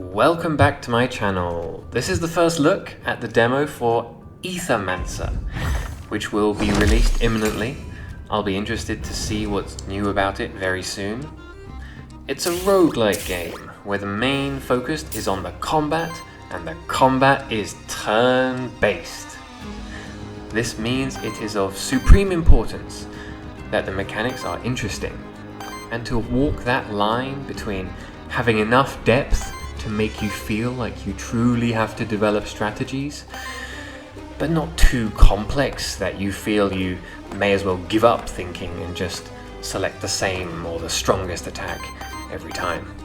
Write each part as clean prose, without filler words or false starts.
Welcome back to my channel. This is the first look at the demo for Aethermancer, which will be released imminently. I'll be interested to see what's new about it very soon. It's a roguelike game where the main focus is on the combat, and the combat is turn-based. This means it is of supreme importance that the mechanics are interesting, and to walk that line between having enough depth to make you feel like you truly have to develop strategies, but not too complex that you feel you may as well give up thinking and just select the same or the strongest attack every time.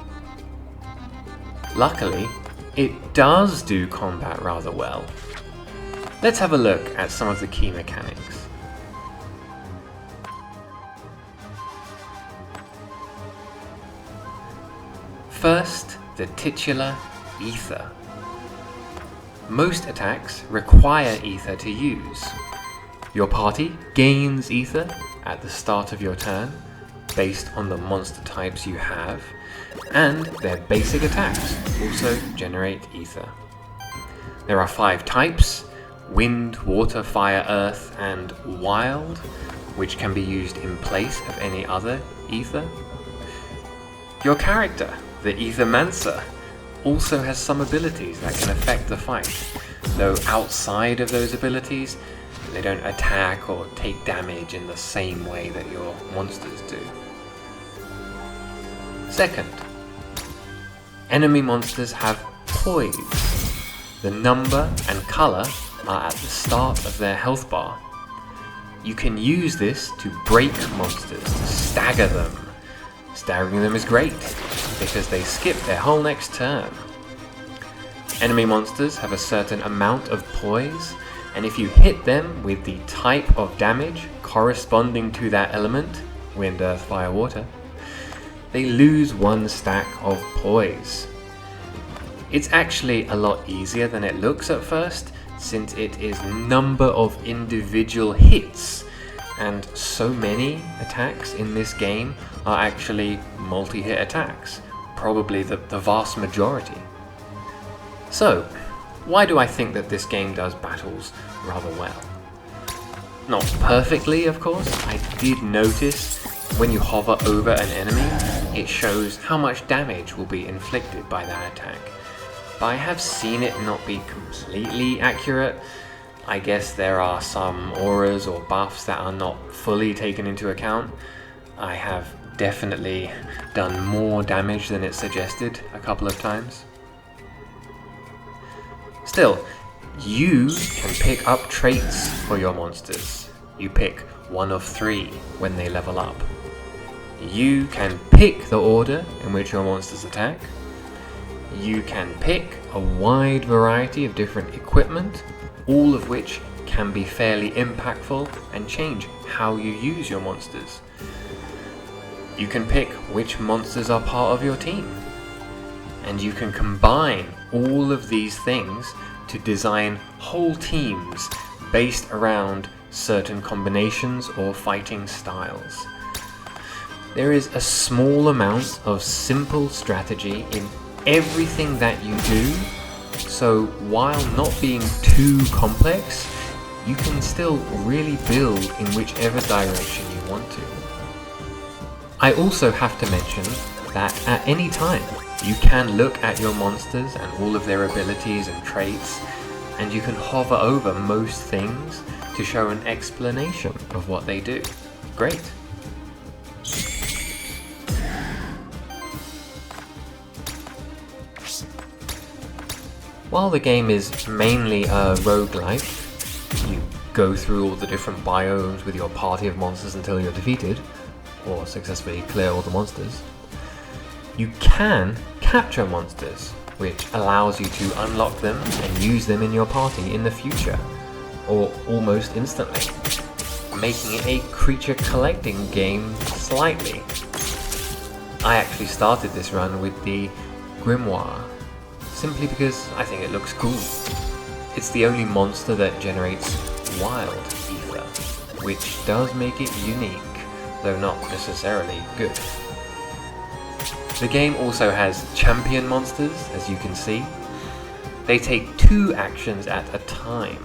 Luckily, it does do combat rather well. Let's have a look at some of the key mechanics. First, the titular Ether. Most attacks require Ether to use. Your party gains Ether at the start of your turn, based on the monster types you have, and their basic attacks also generate Ether. There are 5 types: Wind, Water, Fire, Earth, and Wild, which can be used in place of any other Ether. Your character, the Aethermancer, also has some abilities that can affect the fight, though outside of those abilities, they don't attack or take damage in the same way that your monsters do. Second, enemy monsters have poise. The number and color are at the start of their health bar. You can use this to break monsters, to stagger them. Staggering them is great, because they skip their whole next turn. Enemy monsters have a certain amount of poise, and if you hit them with the type of damage corresponding to that element, wind, earth, fire, water, they lose 1 stack of poise. It's actually a lot easier than it looks at first, since it is number of individual hits, and so many attacks in this game are actually multi-hit attacks, probably the vast majority. So, why do I think that this game does battles rather well? Not perfectly, of course. I did notice when you hover over an enemy, it shows how much damage will be inflicted by that attack. But I have seen it not be completely accurate. I guess there are some auras or buffs that are not fully taken into account. I have definitely done more damage than it suggested a couple of times. Still, you can pick up traits for your monsters. You pick 1 of 3 when they level up. You can pick the order in which your monsters attack. You can pick a wide variety of different equipment, all of which can be fairly impactful and change how you use your monsters. You can pick which monsters are part of your team, and you can combine all of these things to design whole teams based around certain combinations or fighting styles. There is a small amount of simple strategy in everything that you do, so while not being too complex, you can still really build in whichever direction you want to. I also have to mention that at any time, you can look at your monsters and all of their abilities and traits, and you can hover over most things to show an explanation of what they do. Great! While the game is mainly a roguelike, you go through all the different biomes with your party of monsters until you're defeated, or successfully clear all the monsters. You can capture monsters, which allows you to unlock them and use them in your party in the future, or almost instantly, making it a creature collecting game slightly. I actually started this run with the Grimoire, simply because I think it looks cool. It's the only monster that generates wild ether, which does make it unique, though not necessarily good. The game also has champion monsters, as you can see. They take 2 actions at a time,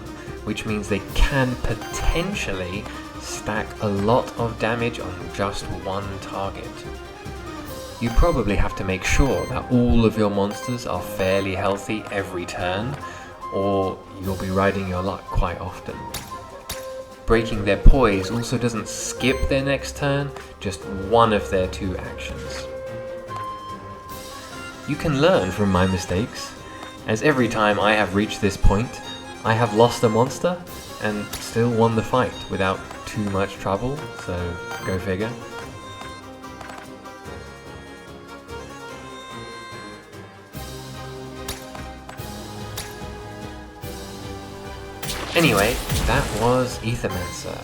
which means they can potentially stack a lot of damage on just one target. You probably have to make sure that all of your monsters are fairly healthy every turn, or you'll be riding your luck quite often. Breaking their poise also doesn't skip their next turn, just one of their 2 actions. You can learn from my mistakes, as every time I have reached this point, I have lost a monster and still won the fight without too much trouble, so go figure. Anyway, that was Aethermancer.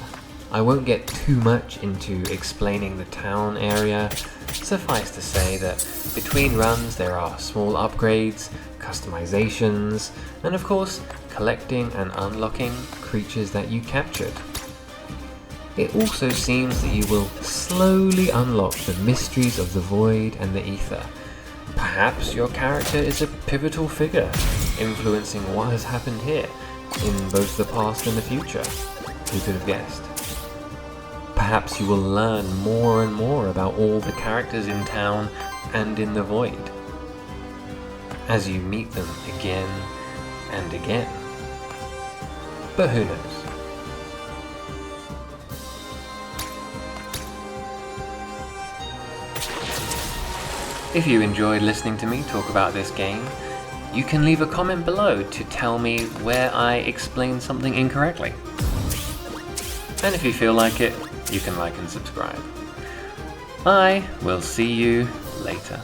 I won't get too much into explaining the town area. Suffice to say that between runs there are small upgrades, customizations, and of course collecting and unlocking creatures that you captured. It also seems that you will slowly unlock the mysteries of the void and the ether. Perhaps your character is a pivotal figure, influencing what has happened here, in both the past and the future. Who could have guessed? Perhaps you will learn more and more about all the characters in town and in the void, as you meet them again and again. But who knows? If you enjoyed listening to me talk about this game, you can leave a comment below to tell me where I explained something incorrectly. And if you feel like it, you can like and subscribe. I will see you later.